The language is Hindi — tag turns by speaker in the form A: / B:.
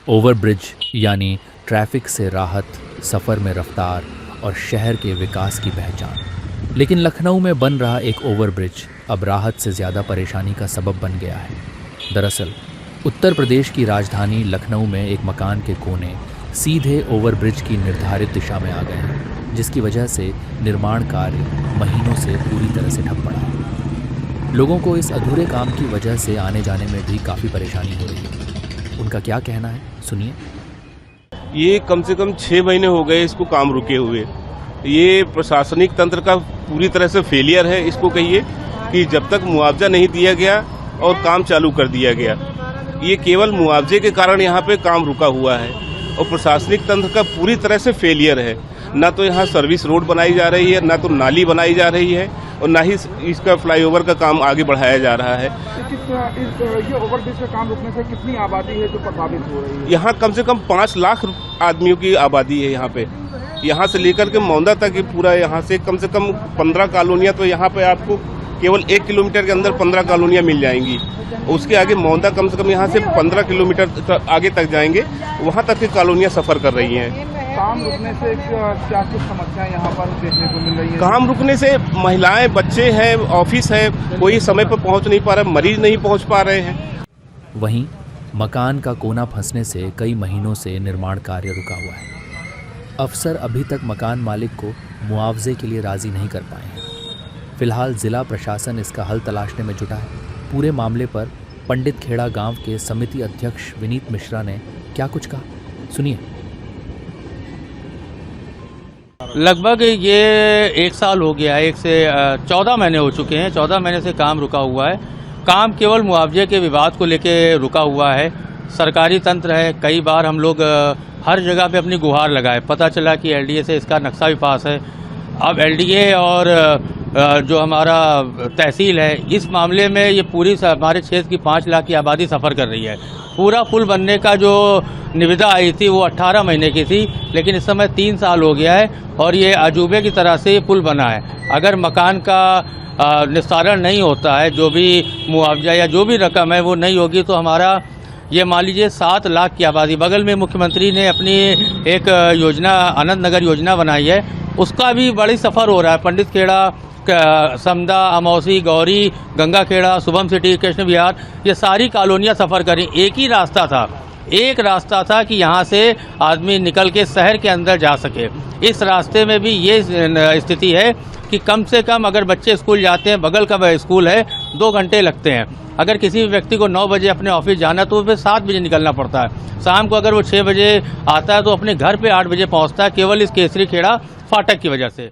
A: ओवरब्रिज यानी ट्रैफिक से राहत, सफ़र में रफ्तार और शहर के विकास की पहचान। लेकिन लखनऊ में बन रहा एक ओवरब्रिज अब राहत से ज़्यादा परेशानी का सबब बन गया है। दरअसल उत्तर प्रदेश की राजधानी लखनऊ में एक मकान के कोने सीधे ओवरब्रिज की निर्धारित दिशा में आ गए हैं, जिसकी वजह से निर्माण कार्य महीनों से पूरी तरह से ठप पड़ा है। लोगों को इस अधूरे काम की वजह से आने जाने में भी काफ़ी परेशानी हो रही है। उनका क्या कहना है, सुनिए।
B: ये कम से कम 6 महीने हो गए इसको काम रुके हुए। ये प्रशासनिक तंत्र का पूरी तरह से फेलियर है। इसको कहिए कि जब तक मुआवजा नहीं दिया गया और काम चालू कर दिया गया, ये केवल मुआवजे के कारण यहाँ पे काम रुका हुआ है और प्रशासनिक तंत्र का पूरी तरह से फेलियर है। ना तो यहाँ सर्विस रोड बनाई जा रही है, ना तो नाली बनाई जा रही है और ना ही इसका फ्लाईओवर का काम आगे बढ़ाया जा रहा है।
C: ये ओवरब्रिज का काम रुकने से कितनी आबादी है जो प्रभावित हो रही है?
B: यहाँ कम से कम 5 लाख आदमियों की आबादी है यहाँ पे। यहाँ से लेकर के मौंदा तक पूरा, यहाँ से कम 15 कॉलोनियाँ, तो यहाँ पे आपको केवल 1 किलोमीटर के अंदर 15 कॉलोनियाँ मिल जाएंगी। उसके आगे मौंदा कम से कम यहाँ से 15 किलोमीटर आगे तक जाएंगे, वहाँ तक की कॉलोनियाँ सफ़र कर रही हैं।
C: काम रुकने से क्या कुछ समस्याएं यहाँ पर देखने को मिल रही है?
B: काम रुकने से महिलाएं, बच्चे हैं, ऑफिस है, कोई समय पर पहुँच नहीं पा रहा, मरीज नहीं पहुँच पा रहे हैं।
A: वहीं मकान का कोना फंसने से कई महीनों से निर्माण कार्य रुका हुआ है। अफसर अभी तक मकान मालिक को मुआवजे के लिए राज़ी नहीं कर पाए हैं। फिलहाल ज़िला प्रशासन इसका हल तलाशने में जुटा है। पूरे मामले पर पंडित खेड़ा गांव के समिति अध्यक्ष विनीत मिश्रा ने क्या कुछ कहा, सुनिए।
D: लगभग ये 1 साल हो गया है, 1 से 14 महीने हो चुके हैं। 14 महीने से काम रुका हुआ है। काम केवल मुआवजे के विवाद को लेके रुका हुआ है। सरकारी तंत्र है, कई बार हम लोग हर जगह पे अपनी गुहार लगाए, पता चला कि एलडीए से इसका नक्शा भी पास है। अब एलडीए और जो हमारा तहसील है, इस मामले में ये पूरी हमारे क्षेत्र की 5 लाख की आबादी सफ़र कर रही है। पूरा पुल बनने का जो निविदा आई थी वो 18 महीने की थी, लेकिन इस समय 3 साल हो गया है और ये अजूबे की तरह से ये पुल बना है। अगर मकान का निस्तारण नहीं होता है, जो भी मुआवजा या जो भी रकम है वो नहीं होगी, तो हमारा ये मान लीजिए 7 लाख की आबादी, बगल में मुख्यमंत्री ने अपनी एक योजना आनंद नगर योजना बनाई है, उसका भी बड़ी सफ़र हो रहा है। पंडित खेड़ा, समदा, अमौसी, गौरी, गंगा खेड़ा, शुभम सिटी, कृष्ण विहार, ये सारी कॉलोनियाँ सफ़र करें। एक ही रास्ता था कि यहाँ से आदमी निकल के शहर के अंदर जा सके। इस रास्ते में भी ये स्थिति है कि कम से कम अगर बच्चे स्कूल जाते हैं, बगल का स्कूल है, 2 घंटे लगते हैं। अगर किसी भी व्यक्ति को 9 बजे अपने ऑफिस जाना तो फिर 7 बजे निकलना पड़ता है। शाम को अगर वो 6 बजे आता है तो अपने घर पे 8 बजे पहुँचता है, केवल इस केसरी खेड़ा फाटक की वजह से।